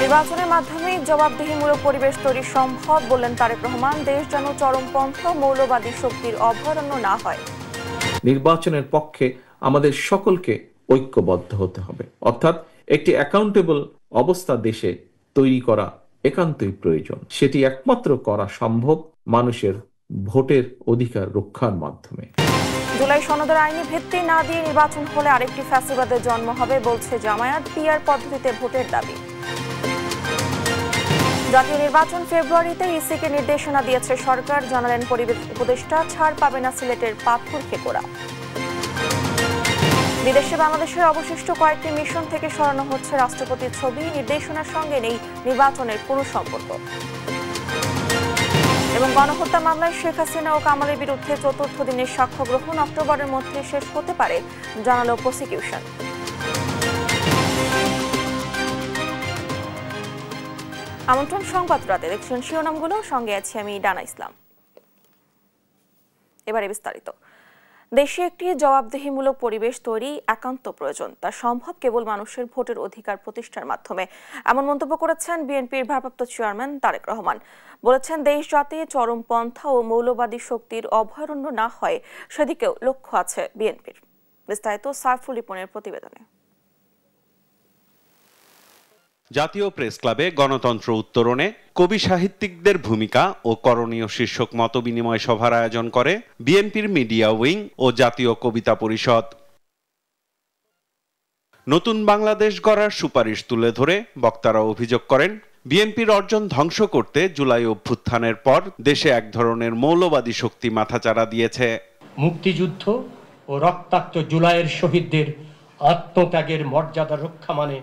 নির্বাচনের মাধ্যমে জবাবদিহিমূলক পরিবেশ তৈরি সম্ভব বললেন তারেক রহমান। দেশ যেন চরমপন্থী মৌলবাদী শক্তির অভয়ারণ্য না হয়। নির্বাচনের পক্ষে আমাদের সকলকে ঐক্যবদ্ধ হতে হবে, অর্থাৎ একটি অ্যাকাউন্টেবল অবস্থা দেশে তৈরি করা একান্তই প্রয়োজন। সেটি একমাত্র করা সম্ভব মানুষের ভোটের অধিকার রক্ষার মাধ্যমে। জুলাই সনদের আইনি ভিত্তি না দিয়ে নির্বাচন হলে আরেকটি ফ্যাসিবাদের জন্ম হবে বলছে জামায়াত। পিআর পদ্ধতিতে ভোটের দাবি। জাতীয় নির্বাচন ফেব্রুয়ারিতে ইসিকে নির্দেশনা দিয়েছে সরকার, জানালেন পরিবেশ উপদেষ্টা। ছাড় পাবে না সিলেটের পাথর খেকোড়া। বিদেশে বাংলাদেশের অবশিষ্ট কয়েকটি মিশন থেকে সরানো হচ্ছে রাষ্ট্রপতির ছবি। নির্দেশনার সঙ্গে নেই নির্বাচনের কোনো সম্পর্ক। এবং গণহত্যা মামলায় শেখ হাসিনা ও কামালের বিরুদ্ধে চতুর্থ দিনের সাক্ষ্য গ্রহণ অক্টোবরের মধ্যে শেষ হতে পারে, জানালো প্রসিকিউশন। আমন্ত্রণ সংবাদ রাতে, দেখছেন শিরোনামগুলো, সঙ্গে আছি আমি ডানা ইসলাম। এবারে বিস্তারিত। দেশে একটি জবাবদিহিমূলক পরিবেশ তৈরি একান্ত প্রয়োজন। তা সম্ভব কেবল মানুষের ভোটের অধিকার প্রতিষ্ঠার মাধ্যমে, এমন মন্তব্য করেছেন বিএনপির ভারপ্রাপ্ত চেয়ারম্যান তারেক রহমান। বলেছেন, দেশ যাতে চরমপন্থা ও মৌলবাদী শক্তির অভয়ারণ্য না হয় সেদিকেও লক্ষ্য আছে বিএনপির। বিস্তারিত সাইফুল রিপনের প্রতিবেদনে। জাতীয় প্রেস ক্লাবে গণতন্ত্র উত্তরণে কবি সাহিত্যিকদের ভূমিকা ও করণীয় শীর্ষক মতবিনিময় সভার আয়োজন করে বিএনপির মিডিয়া উইং ও জাতীয় কবিতা পরিষদ। নতুন বাংলাদেশ গড়ার সুপারিশ তুলে ধরে বক্তারা অভিযোগ করেন, বিএনপির অর্জন ধ্বংস করতে জুলাই অভ্যুত্থানের পর দেশে এক ধরনের মৌলবাদী শক্তি মাথাচাড়া দিয়েছে। মুক্তিযুদ্ধ ও রক্তাক্ত জুলাইয়ের শহীদদের আত্মত্যাগের মর্যাদা রক্ষা মানে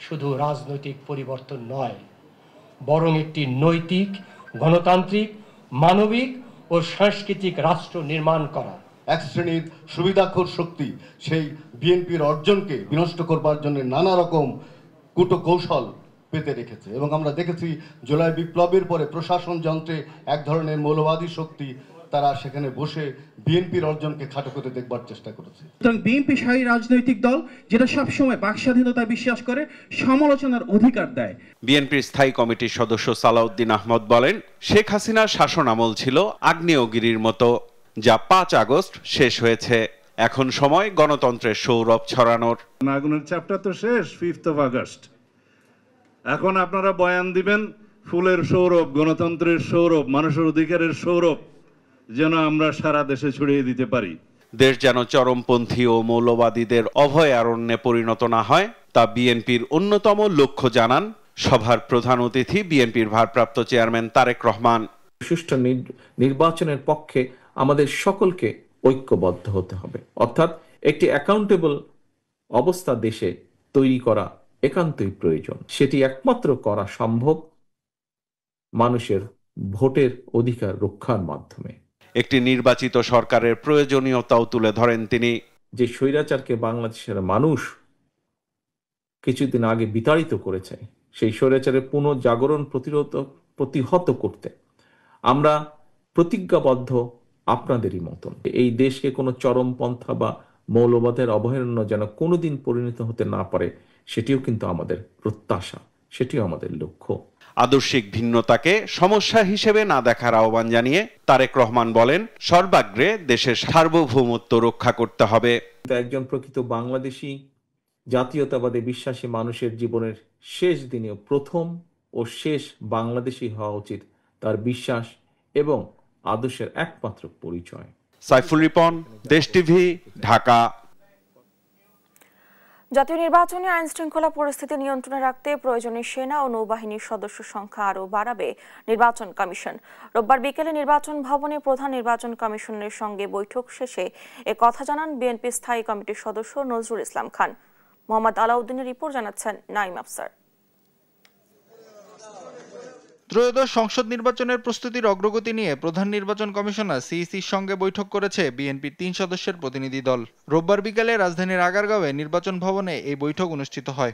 শুধু রাজনৈতিক পরিবর্তন নয়, বরং একটি নৈতিক, গণতান্ত্রিক, মানবিক ও সাংস্কৃতিক রাষ্ট্র নির্মাণ করা। এক শ্রেণীর সুবিধাখোর শক্তি সেই বিএনপির অর্জনকে বিনষ্ট করবার জন্য নানা রকম কূটকৌশল পেতে রেখেছে এবং আমরা দেখেছি জুলাই বিপ্লবের পরে প্রশাসন যন্ত্রে এক ধরনের মৌলবাদী শক্তি তারা সেখানে বসে বিএনপির অর্জনকে খাটো করে দেখবার চেষ্টা করেছে। বিএনপি শাহী রাজনৈতিক দল যেটা সবসময় বাক স্বাধীনতায় বিশ্বাস করে, সমালোচনার অধিকার দেয়। বিএনপির স্থায়ী কমিটির সদস্য সালাউদ্দিন আহমদ বলেন, শেখ হাসিনার শাসন আমল ছিল আগ্নেয়গিরির মতো, যা 5 আগস্ট শেষ হয়েছে। এখন সময় গণতন্ত্রের সৌরভ ছড়ানোর। আগুনের চ্যাপ্টার তো শেষ 5 আগস্ট। এখন আপনারা বয়ান দিবেন ফুলের সৌরভ, গণতন্ত্রের সৌরভ, মানুষের অধিকারের সৌরভ যেন আমরা সারা দেশে ছড়িয়ে দিতে পারি। দেশ যেন চরমপন্থী ও মৌলবাদীদের অভয়ারণ্যে পরিণত না হয়, তা বিএনপির অন্যতম লক্ষ্য, জানান সভার প্রধান অতিথি বিএনপির ভারপ্রাপ্ত চেয়ারম্যান তারেক রহমান। সুষ্ঠু নির্বাচনের পক্ষে আমাদের সকলকে ঐক্যবদ্ধ হতে হবে, অর্থাৎ একটি অ্যাকাউন্টেবল অবস্থা দেশে তৈরি করা একান্তই প্রয়োজন। সেটি একমাত্র করা সম্ভব মানুষের ভোটের অধিকার রক্ষার মাধ্যমে। একটি নির্বাচিত সরকারের প্রয়োজনীয়তাও তুলে ধরেন তিনি। যে স্বৈরাচারকে বাংলাদেশের মানুষ কিছুদিন আগে বিতাড়িত করেছে, সেই স্বৈরাচারের পুনঃজাগরণ প্রতিহত করতে আমরা প্রতিজ্ঞাবদ্ধ আপনাদেরই মতন। এই দেশকে কোনো চরমপন্থা বা মৌলবাদের অভয়ারণ্য যেন কোনোদিন পরিণত হতে না পারে, সেটিও কিন্তু আমাদের প্রত্যাশা, সেটিও আমাদের লক্ষ্য। আদর্শিক ভিন্নতাকে সমস্যা হিসেবে না দেখার আহ্বান জানিয়ে তারেক রহমান বলেন, সর্বাগ্রে দেশের সার্বভৌমত্ব রক্ষা করতে হবে। একজন প্রকৃত বাংলাদেশী জাতীয়তাবাদে বিশ্বাসী মানুষের জীবনের শেষ দিনেও প্রথম ও শেষ বাংলাদেশী হওয়া উচিত তার বিশ্বাস এবং আদর্শের একমাত্র পরিচয়। সাইফুল রিপন, দেশ টিভি, ঢাকা। জাতীয় নির্বাচনে আইন শৃঙ্খলা পরিস্থিতি নিয়ন্ত্রণে রাখতে প্রয়োজনে সেনা ও নৌবাহিনীর সদস্য সংখ্যা আরও বাড়াবে নির্বাচন কমিশন। রোববার বিকেলে নির্বাচন ভবনে প্রধান নির্বাচন কমিশনের সঙ্গে বৈঠক শেষে এ কথা জানান বিএনপি স্থায়ী কমিটির সদস্য নজরুল ইসলাম খান। মোহাম্মদ আলাউদ্দিনের রিপোর্ট, জানাচ্ছেন নাইম আফসার। ত্রয়োদশ সংসদ নির্বাচনের প্রস্তুতির অগ্রগতি নিয়ে প্রধান নির্বাচন কমিশনার সিইসির সঙ্গে বৈঠক করেছে বিএনপির 3 সদস্যের প্রতিনিধি দল। রোববার বিকেলে রাজধানীর আগারগাঁওয়ে নির্বাচন ভবনে এই বৈঠক অনুষ্ঠিত হয়।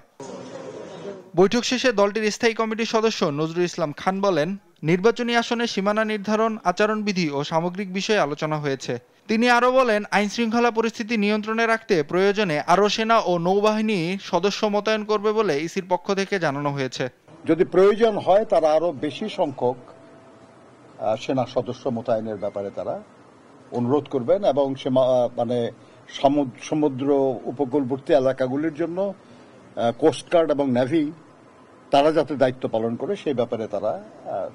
বৈঠক শেষে দলটির স্থায়ী কমিটির সদস্য নজরুল ইসলাম খান বলেন, নির্বাচনী আসনে সীমানা নির্ধারণ, আচরণবিধি ও সামগ্রিক বিষয়ে আলোচনা হয়েছে। তিনি আরও বলেন, আইন শৃঙ্খলা পরিস্থিতি নিয়ন্ত্রণে রাখতে প্রয়োজনে আরও সেনা ও নৌবাহিনী সদস্য মোতায়েন করবে বলে ইসির পক্ষ থেকে জানানো হয়েছে। যদি প্রয়োজন হয় তারা আরো বেশি সংখ্যক সেনা সদস্য মোতায়েনের ব্যাপারে তারা অনুরোধ করবেন এবং মানে সমুদ্র উপকূলবর্তী এলাকাগুলির জন্য কোস্টগার্ড এবং নেভি তারা যাতে দায়িত্ব পালন করে সেই ব্যাপারে তারা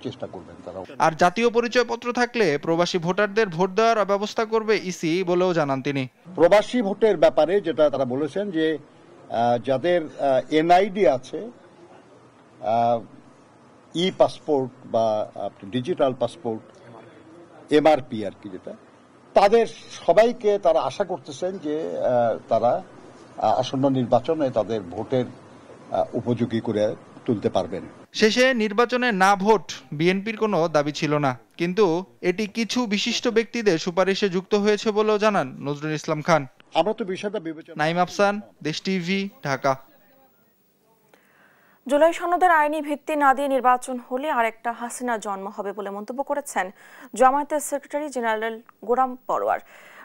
চেষ্টা করবেন। তারা আর জাতীয় পরিচয়পত্র থাকলে প্রবাসী ভোটারদের ভোট দেওয়ার ব্যবস্থা করবে ইসি বলেও জানান তিনি। প্রবাসী ভোটের ব্যাপারে যেটা তারা বলেছেন যে যাদের এনআইডি আছে, ই পাসপোর্ট বা ডিজিটাল পাসপোর্ট, এমআরপি আর কি, যেটা তাদের সবাইকে তারা আশা করতেছেন যে তারা আসন্ন নির্বাচনে তাদের ভোটের উপযোগী করে তুলতে পারবেন। শেষে নির্বাচনে না ভোট বিএনপির কোনো দাবি ছিল না, কিন্তু এটি কিছু বিশিষ্ট ব্যক্তিদের সুপারিশে যুক্ত হয়েছে বলেও জানান নজরুল ইসলাম খান। আমরা তো বিষয়টা বিবেচনা। নাইম আফসান, দেশ টিভি, ঢাকা। জুলাই সনদের আইনি ভিত্তি না দিয়ে নির্বাচন হলে আরেকটা হাসিনা জন্ম হবে বলে মন্তব্য করেছেন জামায়াতের সেক্রেটারি জেনারেল গোলাম পরোয়ার।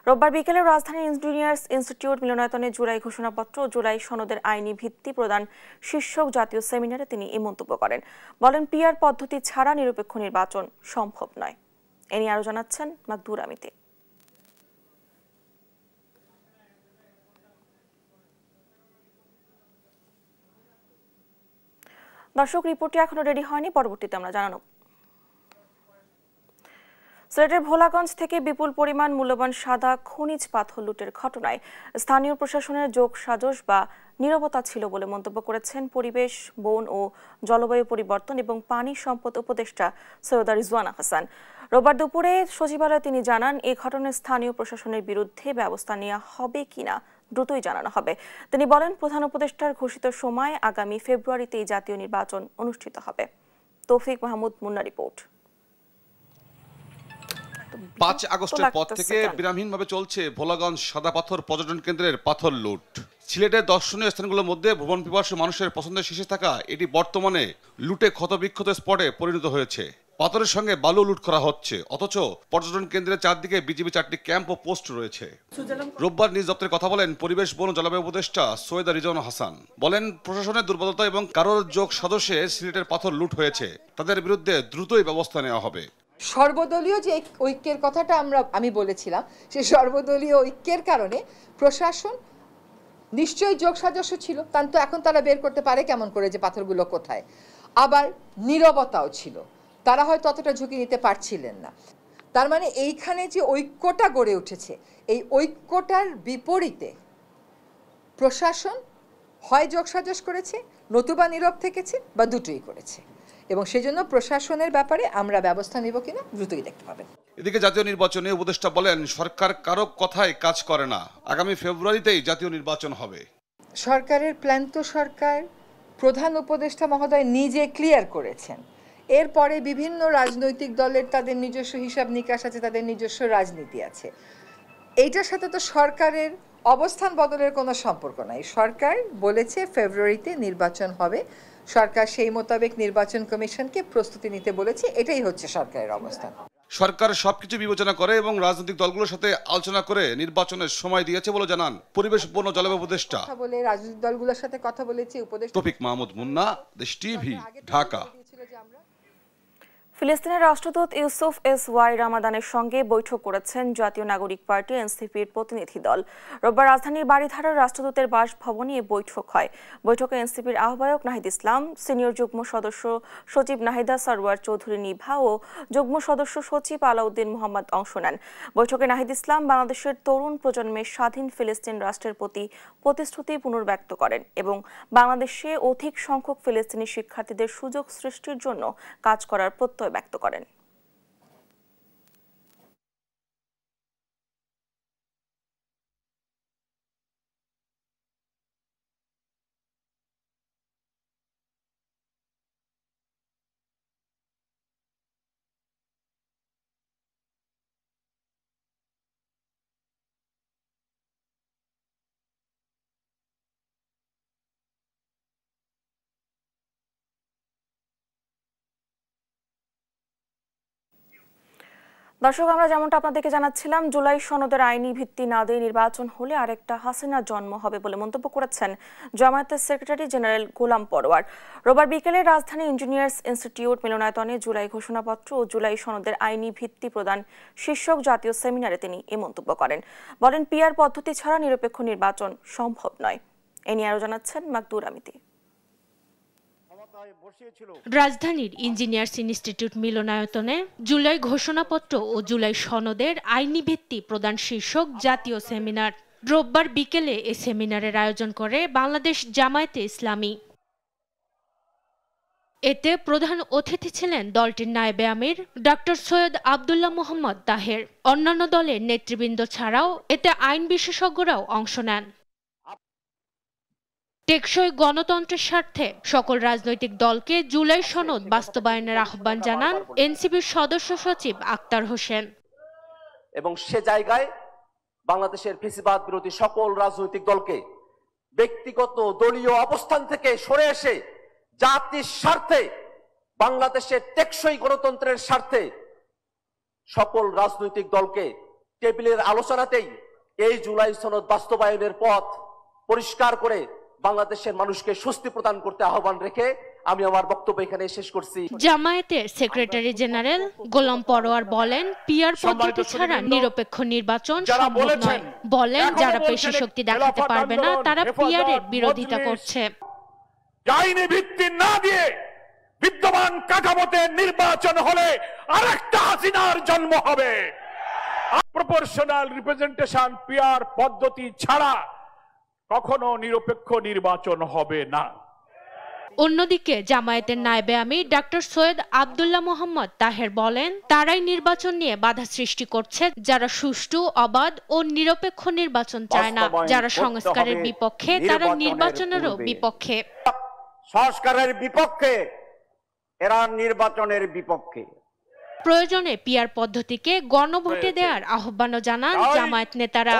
রোববার বিকেলে রাজধানীর ইঞ্জিনিয়ার্স ইনস্টিটিউট মিলনায়তনে জুলাই ঘোষণাপত্র ও জুলাই সনদের আইনি ভিত্তি প্রদান শীর্ষক জাতীয় সেমিনারে তিনি এই মন্তব্য করেন। বলেন, পিআর পদ্ধতি ছাড়া নিরপেক্ষ নির্বাচন সম্ভব নয়। এ নিয়ে আরো জানাচ্ছেন মাকদুর আমিতি। দর্শক, রিপোর্টটি এখনো রেডি হয়নি, পরবর্তীতে আমরা জানানো। সিলেটের ভোলাগঞ্জ থেকে বিপুল পরিমাণ মূল্যবান সাদা খনিজ পাথর লুটের ঘটনায় স্থানীয় প্রশাসনের যোগ সাজশ বা নীরবতা ছিল বলে মন্তব্য করেছেন পরিবেশ, বন ও জলবায়ু পরিবর্তন এবং পানি সম্পদ উপদেষ্টা সৈয়দা রিজওয়ানা হাসান। রোববার দুপুরে সচিবালয়ে তিনি জানান, এই ঘটনায় স্থানীয় প্রশাসনের বিরুদ্ধে ব্যবস্থা নেওয়া হবে কিনা দ্রুতই জানানো হবে। তিনি বলেন, প্রধান উপদেষ্টার ঘোষিত সময় আগামী ফেব্রুয়ারিতেই জাতীয় নির্বাচন অনুষ্ঠিত হবে। তৌফিক মাহমুদ মুন্না রিপোর্ট। ৫ আগস্টের পর থেকে বিরামহীনভাবে চলছে ভোলাগঞ্জ সাদা পাথর পর্যটন কেন্দ্রের পাথর লুট। সিলেটের দর্শনীয় স্থানগুলোর মধ্যে ভ্রমণ পিপাসু মানুষের পছন্দের শীর্ষে থাকা এটি বর্তমানে লুটে ক্ষতবিক্ষত স্পটে পরিণত হয়েছে। পাথরের সঙ্গে বালু লুট করা হচ্ছে, অথচ পর্যটন কেন্দ্রের চারদিকে বিজিবি 4টি ক্যাম্প ও পোস্ট রয়েছে। রোববার নিজ দপ্তরে কথা বলেন পরিবেশ, বন ও জলবায়ু উপদেষ্টা সৈয়দা রিজওয়ানা হাসান। বলেন, প্রশাসনের দুর্বলতা এবং কারোর যোগ সাজশে সিলেটের পাথর লুট হয়েছে, তাদের বিরুদ্ধে দ্রুতই ব্যবস্থা নেওয়া হবে। সর্বদলীয় যে ঐক্যের কথাটা আমি বলেছিলাম, সেই সর্বদলীয় ঐক্যের কারণে প্রশাসন নিশ্চয়ই যোগ সাজস্য ছিল, কিন্তু এখন তারা বের করতে পারে কেমন করে যে পাথরগুলো কোথায়। আবার নীরবতাও ছিল, তারা হয়তো অতটা ঝুঁকি নিতে পারছিলেন না। তার মানে এইখানে যে ঐক্যটা গড়ে উঠেছে, এই ঐক্যটার বিপরীতে প্রশাসন হয় যোগ সাজস করেছে, নতুবা নীরব থেকেছে, বা দুটোই করেছে। এবং সেজন্য প্রশাসনের ব্যাপারে আমরা ব্যবস্থা নিব কিনা দ্রুতই দেখতে পাবেন। এদিকে জাতীয় নির্বাচনে উপদেষ্টা বলেন, সরকার কারো কথায় কাজ করে না, আগামী ফেব্রুয়ারিতেই জাতীয় নির্বাচন হবে। সরকারের প্ল্যান তো সরকার প্রধান উপদেষ্টা মহোদয় নিজে ক্লিয়ার করেছেন। এরপরে বিভিন্ন রাজনৈতিক দলের তাদের নিজস্ব হিসাব নিকাশ আছে, তাদের নিজস্ব রাজনীতি আছে। এইটার সাথে তো সরকারের অবস্থান বদলের কোনো সম্পর্ক নাই। সরকার বলেছে ফেব্রুয়ারিতে নির্বাচন হবে, সরকার সেই মোতাবেক নির্বাচন কমিশনকে প্রস্তুতি নিতে বলেছে, এটাই হচ্ছে সরকারের অবস্থান। সরকার সবকিছু বিবেচনা করে এবং রাজনৈতিক দলগুলোর সাথে আলোচনা করে নির্বাচনের সময় দিয়েছে বলে জানান পরিবেশ, বন ও জলবায়ু উপদেষ্টা। বলে রাজনৈতিক দলগুলোর সাথে কথা বলেছে উপদেষ্টা। তৌফিক মাহমুদ মুন্না, দেশ টিভি, ঢাকা। ফিলিস্তিনের রাষ্ট্রদূত ইউসুফ এস ওয়াই রামাদানের সঙ্গে বৈঠক করেছেন জাতীয় নাগরিক পার্টি এনসিপির প্রতিনিধি দল। রোববার রাজধানীর বাড়িধারার রাষ্ট্রদূতের বাসভবনে এই বৈঠক হয়। বৈঠকে এনসিপির আহ্বায়ক নাহিদ ইসলাম, সিনিয়র যুগ্ম সদস্য সচিব নাহিদা সরওয়ার চৌধুরী নিভা ও যুগ্ম সদস্য সচিব আলাউদ্দিন মোহাম্মদ অংশ নেন। বৈঠকে নাহিদ ইসলাম বাংলাদেশের তরুণ প্রজন্মের স্বাধীন ফিলিস্তিন রাষ্ট্রের প্রতি প্রতিশ্রুতি পুনর্ব্যক্ত করেন এবং বাংলাদেশে অধিক সংখ্যক ফিলিস্তিনি শিক্ষার্থীদের সুযোগ সৃষ্টির জন্য কাজ করার প্রত্যয় ব্যক্ত করেন। দর্শক, আমরা যেমনটা আপনাদেরকে জানাচ্ছিলাম, জুলাই সনদের আইনি ভিত্তি না দিয়ে নির্বাচন হলে আরেকটা হাসিনার জন্ম হবে বলে মন্তব্য করেছেন জামায়াতের সেক্রেটারি জেনারেল গোলাম পরোয়ার। রোববার বিকেলে রাজধানী ইঞ্জিনিয়ার্স ইনস্টিটিউট মিলনায়তনে জুলাই ঘোষণাপত্র ও জুলাই সনদের আইনি ভিত্তি প্রদান শীর্ষক জাতীয় সেমিনারে তিনি এ মন্তব্য করেন। বলেন, পিআর পদ্ধতি ছাড়া নিরপেক্ষ নির্বাচন সম্ভব নয়। এ নিয়ে আরো জানাচ্ছেন মাকদুরা মিতি। রাজধানীর ইঞ্জিনিয়ার্স ইনস্টিটিউট মিলনায়তনে জুলাই ঘোষণাপত্র ও জুলাই সনদের আইনি ভিত্তি প্রদান শীর্ষক জাতীয় সেমিনার রোববার বিকেলে এ সেমিনারের আয়োজন করে বাংলাদেশ জামায়াতে ইসলামী। এতে প্রধান অতিথি ছিলেন দলটির নায়েবে আমির ডক্টর সৈয়দ আব্দুল্লাহ মোহাম্মদ তাহের। অন্যান্য দলের নেতৃবৃন্দ ছাড়াও এতে আইন বিশেষজ্ঞরাও অংশ নেন। টেকসই গণতন্ত্রের স্বার্থে সকল রাজনৈতিক দলকে জুলাই সনদ বাস্তবায়নের আহ্বান জানান এনসিপির সদস্য সচিব আক্তার হোসেন। এবং সে জায়গায় বাংলাদেশের ফ্যাসিবাদ বিরোধী সকল রাজনৈতিক দলকে ব্যক্তিগত দলীয় অবস্থান থেকে সরে এসে জাতির স্বার্থে, বাংলাদেশের টেকসই গণতন্ত্রের স্বার্থে সকল রাজনৈতিক দলকে টেবিলের আলোচনাতেই এই জুলাই সনদ বাস্তবায়নের পথ পরিষ্কার করে বাংলাদেশের মানুষকে স্বস্তি প্রদান করতে আহ্বান রেখে আমি আমার বক্তব্য এখানে শেষ করছি। জামায়াতের সেক্রেটারি জেনারেল গোলাম পরোয়ার বলেন, পিআর পদ্ধতি ছাড়া নিরপেক্ষ নির্বাচন সম্ভব নয়। বলেন, যারা পেশি শক্তি দেখাতে পারবে না তারা পিআর এর বিরোধিতা করছে। আইনি ভিত্তি না দিয়ে বিদ্যমান কাঠামোতে নির্বাচন হলে আরেকটা হাসিনার জন্ম হবে। প্রপোর্শনাল রিপ্রেজেন্টেশন পিআর পদ্ধতি ছাড়া কখনো নিরপেক্ষ নির্বাচন হবে না। অন্যদিকে জামায়াতের নায়েবে আমির ডক্টর সৈয়দ আব্দুল্লাহ মোহাম্মদ তাহের বলেন, তারাই নির্বাচন নিয়ে বাধা সৃষ্টি করছে, যারা সুষ্ঠু, অবাধ ও নিরপেক্ষ নির্বাচন চায় না। যারা সংস্কারের বিপক্ষে তারা নির্বাচনেরও বিপক্ষে। সংস্কারের বিপক্ষে, এরা নির্বাচনের বিপক্ষে। প্রয়োজনে পিআর পদ্ধতিকে গণভোটে দেওয়ার আহ্বানও জানান জামায়াত নেতারা।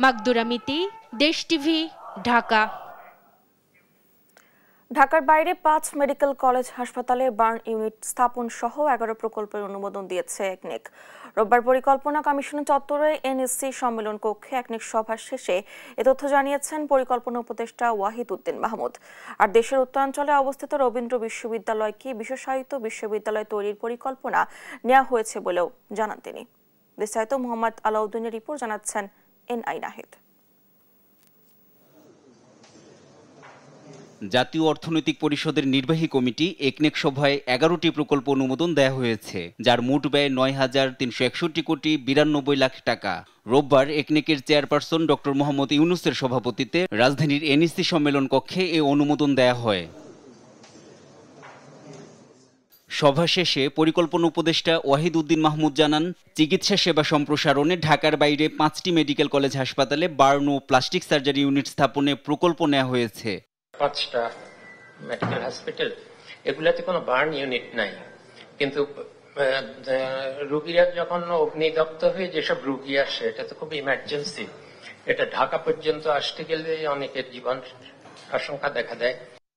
মাকদুরা মিতি, দেশ টিভি, ঢাকা। ঢাকার বাইরে ৫ মেডিকেল কলেজ হাসপাতালে বার্ন ইউনিট স্থাপন সহ ১১ প্রকল্পের অনুমোদন দিয়েছে একনেক। রোববার পরিকল্পনা কমিশন চত্বরে এনএসসি সম্মেলন কক্ষে একনেক সভা শেষে এ তথ্য জানিয়েছেন পরিকল্পনা উপদেষ্টা ওয়াহিদ উদ্দিন মাহমুদ। আর দেশের উত্তরাঞ্চলে অবস্থিত রবীন্দ্র বিশ্ববিদ্যালয়কে বিশেষায়িত বিশ্ববিদ্যালয় তৈরির পরিকল্পনা নেওয়া হয়েছে বলেও জানান তিনি। বিস্তারিত মোহাম্মদ আলাউদ্দিনের রিপোর্ট জানাচ্ছেন এনআই নাহিদ। জাতীয় অর্থনৈতিক পরিষদের নির্বাহী কমিটি একনেক সভায় ১১টি প্রকল্প অনুমোদন দেওয়া হয়েছে, যার মোট ব্যয় ৯,৩৬১ কোটি ৯২ লাখ টাকা। রোববার একনেকের চেয়ারপারসন ডক্টর মোহাম্মদ ইউনুসের সভাপতিত্বে রাজধানীর এনএসসি সম্মেলন কক্ষে এ অনুমোদন দেওয়া হয়। সভা শেষে পরিকল্পনা উপদেষ্টা ওয়াহিদ উদ্দিন মাহমুদ জানান, চিকিৎসা সেবা সম্প্রসারণে ঢাকার বাইরে ৫টি মেডিকেল কলেজ হাসপাতালে বার্ন ও প্লাস্টিক সার্জারি ইউনিট স্থাপনে প্রকল্প নেওয়া হয়েছে। ৫টা মেডিকেল হসপিটাল, এগুলাতে কোনো বার্ন ইউনিট নাই, কিন্তু রোগীরা যখন অগ্নিদগ্ধ হয়ে যেসব রোগী আসে, এটা তো খুব ইমার্জেন্সি, এটা ঢাকা পর্যন্ত আসতে গেলে অনেকের জীবন আশঙ্কা দেখা দেয়।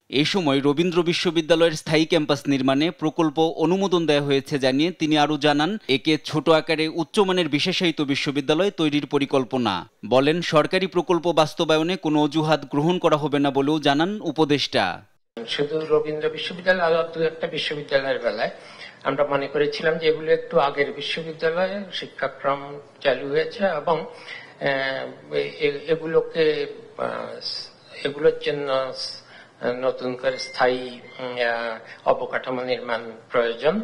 এই সময় রবীন্দ্র বিশ্ববিদ্যালয়ের স্থায়ী ক্যাম্পাস নির্মাণে প্রকল্প অনুমোদন দেওয়া হয়েছে জানিয়ে তিনি আরও জানান, একে ছোট আকারে উচ্চমানের বিশেষায়িত বিশ্ববিদ্যালয় তৈরির পরিকল্পনা। বলেন, সরকারি প্রকল্প বাস্তবায়নে কোনো অজুহাত গ্রহণ করা হবে না বলেও জানান উপদেষ্টা। শুধু রবীন্দ্র বিশ্ববিদ্যালয় আর দু একটা বিশ্ববিদ্যালয়ের বেলায় আমরা মনে করেছিলাম যে এগুলো একটু আগের বিশ্ববিদ্যালয়ে শিক্ষাক্রম চালু হয়েছে এবং এগুলোর জন্য নতুন করে স্থায়ী অবকাঠামো নির্মাণ প্রয়োজন।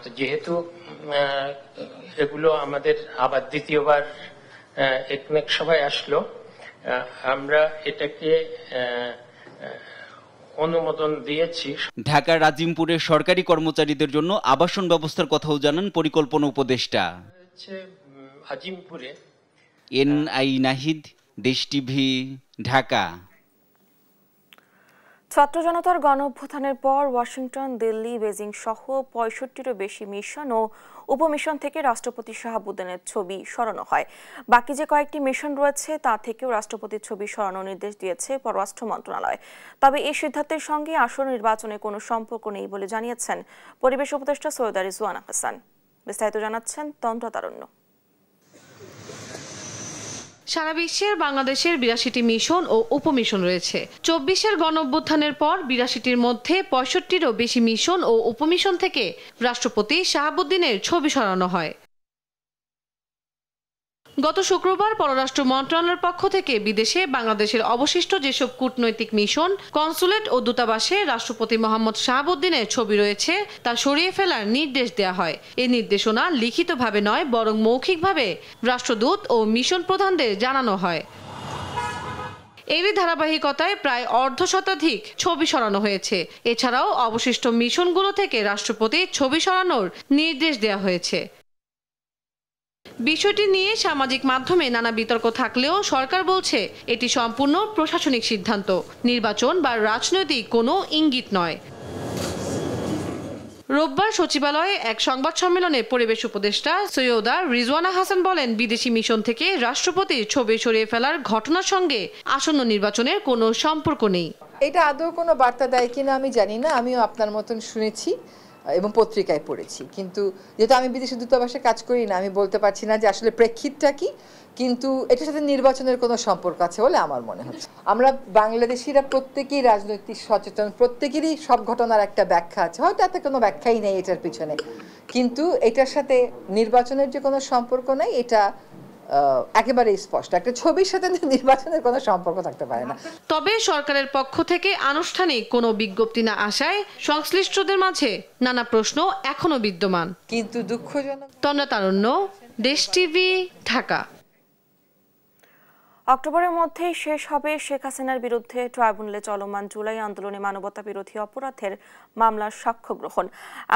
তো যেহেতু এগুলো আমাদের আবার দ্বিতীয়বার একনেক সভায় আসলো, আমরা এটাকে অনুমোদন দিয়েছি। ঢাকার আজিমপুরে সরকারি কর্মচারীদের জন্য আবাসন ব্যবস্থার কথাও জানান পরিকল্পনা উপদেষ্টা। আজিমপুরে। এনআই নাহিদ, দেশ টিভি, ঢাকা। ছাত্র জনতার গণ অভ্যুত্থানের পর ওয়াশিংটন, দিল্লি, বেজিং সহ ৬৫টিরও বেশি মিশন ও উপমিশন থেকে রাষ্ট্রপতি শাহাবুদ্দিনের ছবি সরানো হয়। বাকি যে কয়েকটি মিশন রয়েছে তা থেকেও রাষ্ট্রপতির ছবি সরানোর নির্দেশ দিয়েছে পররাষ্ট্র মন্ত্রণালয়। তবে এই সিদ্ধান্তের সঙ্গে আসন্ন নির্বাচনে কোনো সম্পর্ক নেই বলে জানিয়েছেন পরিবেশ উপদেষ্টা সৈয়দা রিজওয়ানা হাসান। বিস্তারিত জানাচ্ছেন তন্ত্র তারুণ্য। সারা বিশ্বের বাংলাদেশের ৮২টি মিশন ও উপমিশন রয়েছে। ২৪-এর গণঅভ্যুত্থানের পর ৮২টির মধ্যে ৬৫টিরও বেশি মিশন ও উপমিশন থেকে রাষ্ট্রপতি শাহাবুদ্দিনের ছবি সরানো হয়। গত শুক্রবার পররাষ্ট্র মন্ত্রণালয়ের পক্ষ থেকে বিদেশে বাংলাদেশের অবশিষ্ট যেসব কূটনৈতিক মিশন, কনসুলেট ও দূতাবাসে রাষ্ট্রপতি মোহাম্মদ শাহাবুদ্দিনের ছবি রয়েছে তা সরিয়ে ফেলার নির্দেশ দেওয়া হয়। এই নির্দেশনা লিখিতভাবে নয় বরং মৌখিকভাবে রাষ্ট্রদূত ও মিশন প্রধানদের জানানো হয়। এরই ধারাবাহিকতায় প্রায় অর্ধশতাধিক ছবি সরানো হয়েছে। এছাড়াও অবশিষ্ট মিশনগুলো থেকে রাষ্ট্রপতির ছবি সরানোর নির্দেশ দেওয়া হয়েছে। বিষয়টি নিয়ে সামাজিক মাধ্যমে নানা বিতর্ক থাকলেও সরকার বলছে এটি সম্পূর্ণ প্রশাসনিক সিদ্ধান্ত, নির্বাচন বা রাজনৈতিক কোনো ইঙ্গিত নয়। রোববার সচিবালয়ে এক সংবাদ সম্মেলনে পরিবেশ উপদেষ্টা সৈয়দা রিজওয়ানা হাসান বলেন, বিদেশি মিশন থেকে রাষ্ট্রপতির ছবি সরিয়ে ফেলার ঘটনার সঙ্গে আসন্ন নির্বাচনের কোনো সম্পর্ক নেই। এটা আদৌ কোনো বার্তা দেয় কিনা আমি জানি না, আমিও আপনার মতন শুনেছি এবং পত্রিকায় পড়েছি, কিন্তু যেহেতু আমি বিদেশি দূতাবাসে কাজ করি না, আমি বলতে পারছি না যে আসলে প্রেক্ষিতটা কি, কিন্তু এটার সাথে নির্বাচনের কোনো সম্পর্ক আছে বলে আমার মনে হচ্ছে। আমরা বাংলাদেশিরা প্রত্যেকেই রাজনৈতিক সচেতন, প্রত্যেকেরই সব ঘটনার একটা ব্যাখ্যা আছে, হয়তো এত কোনো ব্যাখ্যাই নেই এটার পিছনে, কিন্তু এটার সাথে নির্বাচনের যে কোনো সম্পর্ক নেই এটা একেবারেই স্পষ্ট। একটা ছবির সাথে নির্বাচনের কোনো সম্পর্ক থাকতে পারে না। তবে সরকারের পক্ষ থেকে আনুষ্ঠানিক কোনো বিজ্ঞপ্তি না আসায় সংশ্লিষ্টদের মাঝে নানা প্রশ্ন এখনো বিদ্যমান। কিন্তু দুঃখজনক। তন্দ্রা তারুণ্য, দেশ টিভি, ঢাকা। অক্টোবরের মধ্যেই শেষ হবে শেখ হাসিনার বিরুদ্ধে ট্রাইব্যুনালে চলমান জুলাই আন্দোলনে মানবতা বিরোধী অপরাধের মামলার সাক্ষ্য গ্রহণ,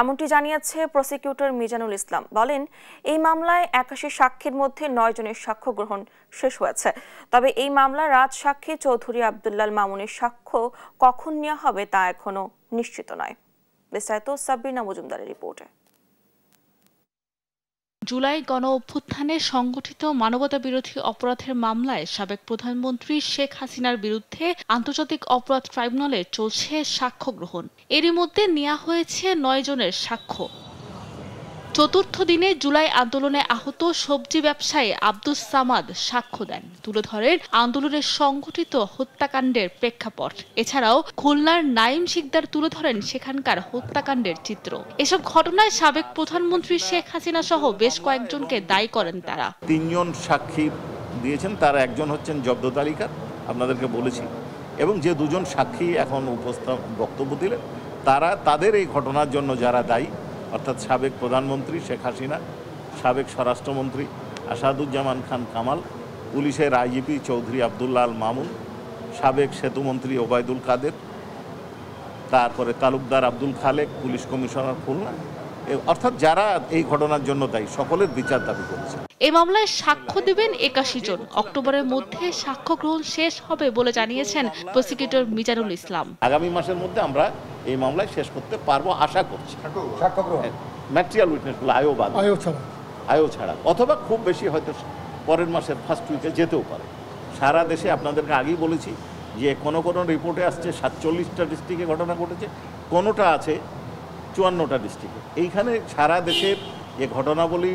এমনটি জানিয়েছে প্রসিকিউটর মিজানুল ইসলাম। বলেন, এই মামলায় ৮১ সাক্ষীর মধ্যে ৯ জনের সাক্ষ্য গ্রহণ শেষ হয়েছে। তবে এই মামলার রাজসাক্ষী চৌধুরী আব্দুল্লাল মামুনের সাক্ষ্য কখন নেওয়া হবে তা এখনো নিশ্চিত নয়। বিস্তারিত সাব্বিনা মজুমদারের রিপোর্টে। জুলাই গণ অভ্যুত্থানে সংগঠিত মানবতা বিরোধী অপরাধের মামলায় সাবেক প্রধানমন্ত্রী শেখ হাসিনার বিরুদ্ধে আন্তর্জাতিক অপরাধ ট্রাইব্যুনালে চলছে সাক্ষ্য গ্রহণ। এরই মধ্যে নেওয়া হয়েছে ৯ জনের সাক্ষ্য। চতুর্থ দিনে জুলাই আন্দোলনে আহত সবজি ব্যবসায়ী আব্দুস সামাদ সাক্ষ্য দেন, তুলে ধরেন আন্দোলনের সংঘটিত হত্যাকাণ্ডের প্রেক্ষাপট। এছাড়াও খুলনার নাইম শিকদার তুলে ধরেন সেখানকার হত্যাকাণ্ডের চিত্র। এসব ঘটনায় সাবেক প্রধানমন্ত্রী শেখ হাসিনা সহ বেশ কয়েকজনকে দায়ী করেন তারা। ৩ জন সাক্ষী দিয়েছেন, তার একজন হচ্ছেন জব্দ তালিকার, আপনাদেরকে বলেছি, এবং যে 2 জন সাক্ষী এখন বক্তব্য দিলেন তারা তাদের এই ঘটনার জন্য যারা দায়ী, অর্থাৎ সাবেক প্রধানমন্ত্রী শেখ হাসিনা, সাবেক স্বরাষ্ট্রমন্ত্রী আসাদুজ্জামান খান কামাল, পুলিশের আইজিপি চৌধুরী আব্দুল্লাল মামুন, সাবেক সেতুমন্ত্রী ওবায়দুল কাদের, তারপরে তালুকদার আব্দুল খালেক, পুলিশ কমিশনার খুলনা, অর্থাৎ যারা এই ঘটনার জন্য দায়ী সকলের বিচার দাবি করেছে। এই মামলায় সাক্ষ্য দেবেন ৮১ জন। অক্টোবরের মধ্যে সাক্ষ্য গ্রহণ শেষ হবে বলে জানিয়েছেন প্রসিকিউটর মিজানুল ইসলাম। আগামী মাসের মধ্যে আমরা এই মামলায় শেষ করতে পারবো আশা করছি। ম্যাটেরিয়াল উইটনেসগুলো আয়ও ছাড়া অথবা খুব বেশি হয়তো পরের মাসের ফার্স্ট উইকে যেতেও পারে। সারা দেশে আপনাদেরকে আগেই বলেছি যে কোনো রিপোর্টে আসছে 47টা ডিস্ট্রিক্টে ঘটনা ঘটেছে, কোনোটা আছে 54টা ডিস্ট্রিক্টে। এইখানে সারা দেশের যে ঘটনাবলী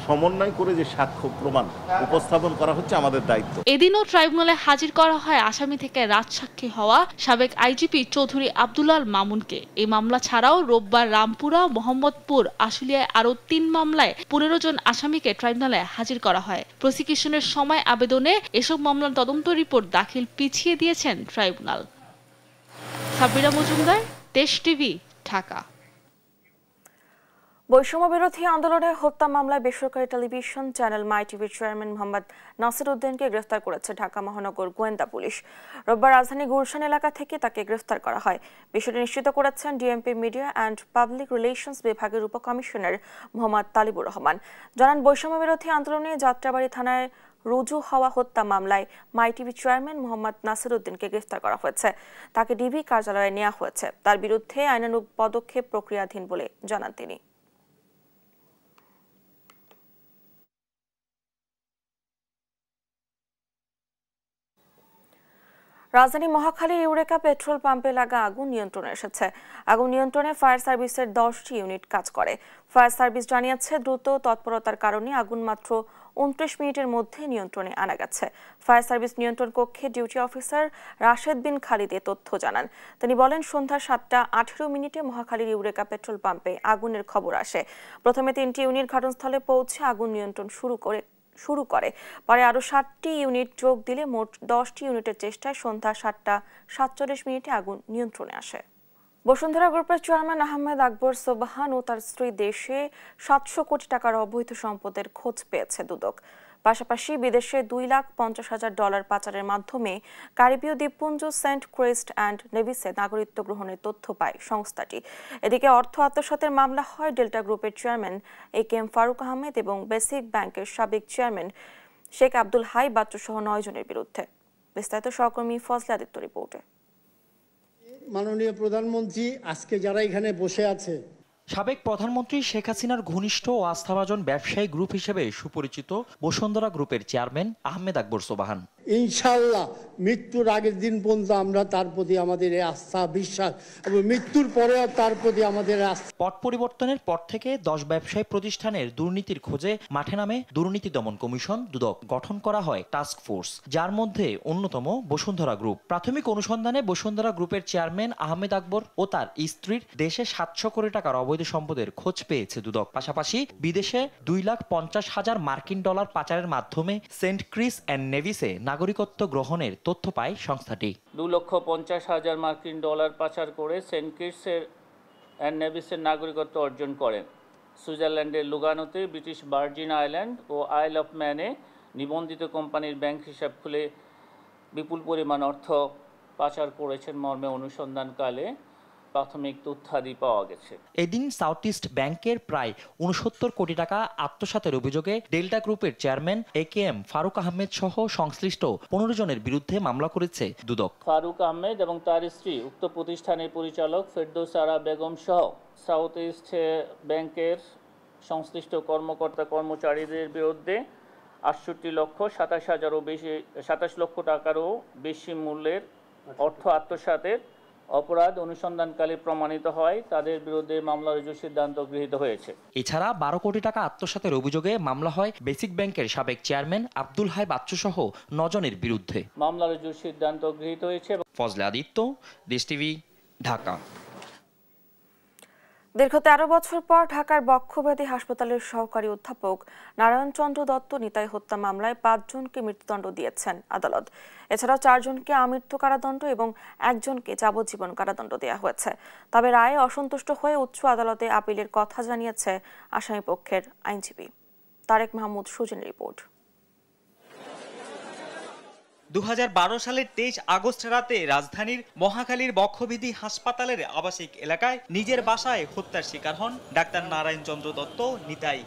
সমন্বয় করে যে সাক্ষ্য প্রমাণ উপস্থাপন করা হচ্ছে আমাদের দায়িত্ব। এদিনও ট্রাইব্যুনালে হাজির করা হয় আসামি থেকে রাজসাক্ষী হওয়া সাবেক আইজিপি চৌধুরী আব্দুল্লাল মামুনকে। এই মামলা ছাড়াও রোববার রামপুরা, মোহাম্মদপুর, আশুলিয়ায় আরও 3 মামলায় 15 জন আসামিকে ট্রাইব্যুনালে হাজির করা হয়। প্রসিকিউশনের সময় আবেদনে এসব মামলার তদন্ত রিপোর্ট দাখিল পিছিয়ে দিয়েছেন ট্রাইব্যুনাল। সাব্বিনা মজুমদার, দেশ টিভি, ঢাকা। বৈষম্য বিরোধী আন্দোলনে হত্যা মামলায় বেসরকারি টেলিভিশন চ্যানেল মাই টিভির চেয়ারম্যান মোহাম্মদ নাসির উদ্দিনকে গ্রেফতার করেছে ঢাকা মহানগর গোয়েন্দা পুলিশ। রোববার রাজধানী গুলশান এলাকা থেকে তাকে গ্রেফতার করা হয়। বিষয়টি নিশ্চিত করেছেন DMP media and public relations বিভাগের উপকমিশনার মোহাম্মদ তালিবুর রহমান। জানান, বৈষম্য বিরোধী আন্দোলনে যাত্রাবাড়ী থানায় রুজু হওয়া হত্যা মামলায় মাইটিভি চেয়ারম্যান মোহাম্মদ নাসিরউদ্দিনকে গ্রেফতার করা হয়েছে। তাকে ডিবি কার্যালয়ে নেওয়া হয়েছে। তার বিরুদ্ধে আইনানুগ পদক্ষেপ প্রক্রিয়াধীন বলে জানান তিনি। রাজধানী মহাখালীর ইউরেকা পেট্রোল পাম্পে লাগা আগুন নিয়ন্ত্রণে এসেছে। আগুন নিয়ন্ত্রণে ফায়ার সার্ভিসের 10টি ইউনিট কাজ করে। ফায়ার সার্ভিস জানিয়েছে, দ্রুত তৎপরতার কারণে আগুন মাত্র 29 মিনিটের মধ্যে নিয়ন্ত্রণে আনা গেছে। ফায়ার সার্ভিস নিয়ন্ত্রণ কক্ষে ডিউটি অফিসার রাশেদ বিন খালিদ তথ্য জানান। তিনি বলেন, সন্ধ্যা 7:18 মহাখালীর ইউরেকা পেট্রোল পাম্পে আগুনের খবর আসে। প্রথমে 3টি ইউনিট ঘটনাস্থলে পৌঁছে আগুন নিয়ন্ত্রণ শুরু করে। পরে আরও 7টি ইউনিট যোগ দিলে মোট 10টি ইউনিটের চেষ্টায় সন্ধ্যা 7:47 আগুন নিয়ন্ত্রণে আসে। বসুন্ধরা গ্রুপের চেয়ারম্যান আহমেদ আকবর সোবহান ও তার স্ত্রী দেশে 700 কোটি টাকার অবৈধ সম্পদের খোঁজ পেয়েছে দুদক। পাশাপাশি বিদেশে $2,50,000 পাচারের মাধ্যমে ক্যারিবীয় দ্বীপপুঞ্জ সেন্ট ক্রিস্ট অ্যান্ড নেভিসে নাগরিকত্ব গ্রহণের তথ্য পায় সংস্থাটি। এদিকে অর্থ আত্মসাতের মামলা হয় ডেল্টা গ্রুপের চেয়ারম্যান AKM ফারুক আহমেদ এবং বেসিক ব্যাংকের সাবেক চেয়ারম্যান শেখ আব্দুল হাই বাচ্চু সহ 9 জনের বিরুদ্ধে। বিস্তারিত সহকর্মী ফজলে আদিত্য রিপোর্টে। মাননীয় প্রধানমন্ত্রী আজকে যারা এখানে বসে আছে, সাবেক প্রধানমন্ত্রী শেখ হাসিনার ঘনিষ্ঠ ও আস্থাভাজন ব্যবসায়ী গ্রুপ হিসেবে সুপরিচিত বসুন্ধরা গ্রুপের চেয়ারম্যান আহমেদ আকবর সোবহান। ইনশাআল্লাহ মৃত্যুর আগের দিন পর্যন্ত আমরা তার প্রতি আমাদের আস্থা বিশ্বাস এবং মৃত্যুর পরেও তার প্রতি আমাদের আস্থা। পট পরিবর্তনের পর থেকে 10 ব্যবসায়ী প্রতিষ্ঠানের দুর্নীতির খোঁজে মাঠে নামে দুর্নীতি দমন কমিশন দুদক। গঠন করা হয় টাস্ক ফোর্স, যার মধ্যে অন্যতম বসুন্ধরা গ্রুপ। প্রাথমিক অনুসন্ধানে বসুন্ধরা গ্রুপের চেয়ারম্যান আহমেদ আকবর ও তার স্ত্রীর দেশে 700 কোটি টাকার অবৈধ সম্পদের খোঁজ পেয়েছে দুদক। পাশাপাশি বিদেশে $2,50,000 মার্কিন পাচারের মাধ্যমে সেন্ট ক্রিস অ্যান্ড নেভিসে নাগরিকত্ব গ্রহণের তথ্য পায় সংস্থাটি। $2,50,000 মার্কিন পাচার করে সেন্ট কিটস অ্যান্ড নেভিসের নাগরিকত্ব অর্জন করেন। সুইজারল্যান্ডের লুগানোতে ব্রিটিশ ভার্জিন আইল্যান্ড ও আইল অফ ম্যানে নিবন্ধিত কোম্পানির ব্যাংক হিসাব খুলে বিপুল পরিমাণ অর্থ পাচার করেছেন মর্মে অনুসন্ধানকালে প্রাথমিক তথ্যাদি পাওয়া গেছে। এদিন সাউথ ইস্ট ব্যাংকের প্রায় 69 কোটি টাকা আত্মসাতের অভিযোগে ডেল্টা গ্রুপের চেয়ারম্যান AKM ফারুক আহমেদ সহ সংশ্লিষ্ট 15 জনের বিরুদ্ধে মামলা করেছে দুদক। ফারুক আহমেদ এবং তার স্ত্রী উক্ত প্রতিষ্ঠানের পরিচালক ফেরদৌস আরা বেগম সহ সাউথ ইস্ট ব্যাংকের সংশ্লিষ্ট কর্মকর্তা কর্মচারীদের বিরুদ্ধে 28 লক্ষ টাকারও বেশি মূল্যের অর্থ আত্মসাতের অপরাধ অনুসন্ধানকালে প্রমাণিত হয়। তাদের বিরুদ্ধে মামলা রুজুর সিদ্ধান্ত গৃহীত হয়েছে। এছাড়া 12 কোটি টাকা আত্মসাতের অভিযোগে মামলা হয় বেসিক ব্যাংকের সাবেক চেয়ারম্যান আব্দুল হাই বাচ্চু সহ 9 জনের বিরুদ্ধে। মামলা রুজুর সিদ্ধান্ত গৃহীত হয়েছে। ফজলে আদিত্য, দেশ টিভি, ঢাকা। দীর্ঘ 13 বছর পর ঢাকার বক্ষব্যাধি হাসপাতালের সহকারী অধ্যাপক নারায়ণ চন্দ্র দত্ত নিতাই হত্যা মামলায় 5 জনকে মৃত্যুদণ্ড দিয়েছেন আদালত। এছাড়াও 4 জনকে আমৃত্যু কারাদণ্ড এবং 1 জনকে যাবজ্জীবন কারাদণ্ড দেওয়া হয়েছে। তবে রায়ে অসন্তুষ্ট হয়ে উচ্চ আদালতে আপিলের কথা জানিয়েছে আসামি পক্ষের আইনজীবী। তারেক মাহমুদ সুজনের রিপোর্ট। 2012 সালের 23 আগস্ট রাতে রাজধানীর মহাখালীর বক্ষব্যাধি হাসপাতালের আবাসিক এলাকায় নিজের বাসায় হত্যার শিকার হন ডাক্তার নারায়ণ চন্দ্র দত্ত নিতাই।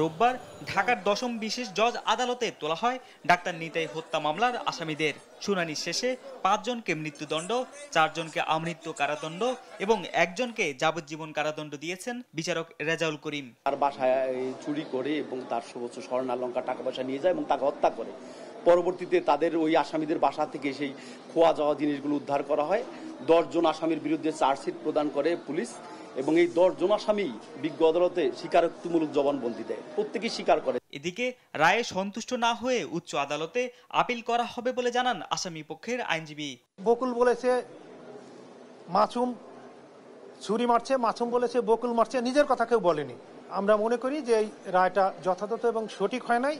রোববার ঢাকার 10ম বিশেষ জজ আদালতে তোলা হয় ডাক্তার নিতাই হত্যা মামলার আসামিদের। শুনানি শেষে 5 জনকে মৃত্যুদণ্ড, 4 জনকে আমৃত্যু কারাদণ্ড এবং 1 জনকে যাবজ্জীবন কারাদণ্ড দিয়েছেন বিচারক রেজাউল করিম। তার বাসায় চুরি করে এবং তার সর্বোচ্চ স্বর্ণালংকার টাকা পয়সা নিয়ে যায় এবং তাকে হত্যা করে। পরবর্তীতে তাদের ওই আসামিদের বাসা থেকে সেই খোয়া যাওয়া জিনিসগুলো উদ্ধার করা হয়। 10 জন আসামির বিরুদ্ধে চার্জশিট প্রদান করে পুলিশ এবং এই 10 জন আসামি বিজ্ঞ আদালতে স্বীকারোক্তিমূলক জবানবন্দি দেয়। প্রত্যেকেই স্বীকার করে। এদিকে রায়ে সন্তুষ্ট না হয়ে উচ্চ আদালতে আপিল করা হবে বলে জানান আসামি পক্ষের আইনজীবী। বকুল বলেছে মাসুম ছুরি মারছে, মাসুম বলেছে বকুল মারছে, নিজের কথা কেউ বলেনি। আমরা মনে করি যে এই রায়টা যথাযথ এবং সঠিক হয় নাই।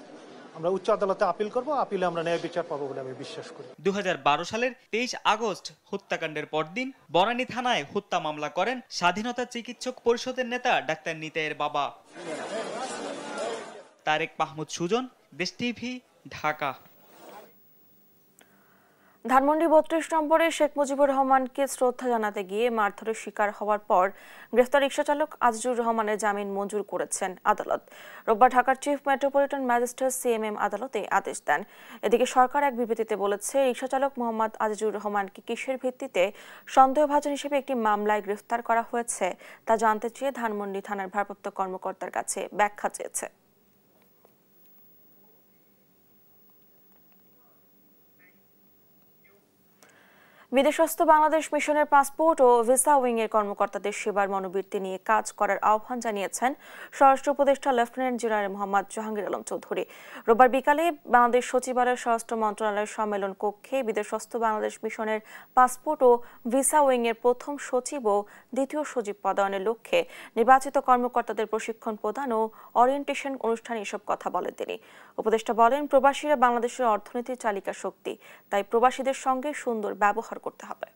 আমরা উচ্চ আদালতে আপিল করব, আপিলে আমরা ন্যায় বিচার পাবো বলে আমি বিশ্বাস করি। 2012 সালের 23 আগস্ট হত্যাকাণ্ডের পরদিন বনানী থানায় হত্যা মামলা করেন স্বাধীনতা চিকিৎসক পরিষদের নেতা ডাক্তার নিতাইয়ের বাবা। তারেক মাহমুদ সুজন, দেশ টিভি, ঢাকা। ধানমন্ডি ৩২ নম্বরে শেখ মুজিবুর রহমানকে শ্রদ্ধা জানাতে গিয়ে মারধরের শিকার হওয়ার পর গ্রেফতার রিকশাচালক আজিজুর রহমানের জামিন মঞ্জুর করেছেন আদালত। রোববার ঢাকার চিফ মেট্রোপলিটন ম্যাজিস্ট্রেট সিএমএম আদালত এই আদেশ দেন। এদিকে সরকার এক বিবৃতিতে বলেছে, রিকশাচালক মোহাম্মদ আজিজুর রহমানকে কিসের ভিত্তিতে সন্দেহভাজন হিসেবে একটি মামলায় গ্রেফতার করা হয়েছে তা জানতে চেয়ে ধানমন্ডি থানার ভারপ্রাপ্ত কর্মকর্তার কাছে ব্যাখ্যা চেয়েছে। বিদেশস্থ বাংলাদেশ মিশনের পাসপোর্ট ও ভিসা উইং এর কর্মকর্তাদের সেবার মনোবৃত্তি নিয়ে কাজ করার আহ্বান জানিয়েছেন স্বরাষ্ট্র উপদেষ্টা লেফটেন্যান্ট জেনারেল মোহাম্মদ জাহাঙ্গীর আলম চৌধুরী। রোববার বিকালে বাংলাদেশ সচিবালয়ের স্বরাষ্ট্র মন্ত্রণালয়ের সম্মেলন কক্ষে বিদেশস্থ বাংলাদেশ মিশনের পাসপোর্ট ও ভিসা উইং এর প্রথম সচিব ও দ্বিতীয় সচিব পদায়নের লক্ষ্যে নির্বাচিত কর্মকর্তাদের প্রশিক্ষণ প্রদান ও ওরিয়েন্টেশন অনুষ্ঠানে এসব কথা বলেন তিনি। উপদেষ্টা বলেন, প্রবাসীরা বাংলাদেশের অর্থনীতির চালিকা শক্তি, তাই প্রবাসীদের সঙ্গে সুন্দর ব্যবহার করতে হবে।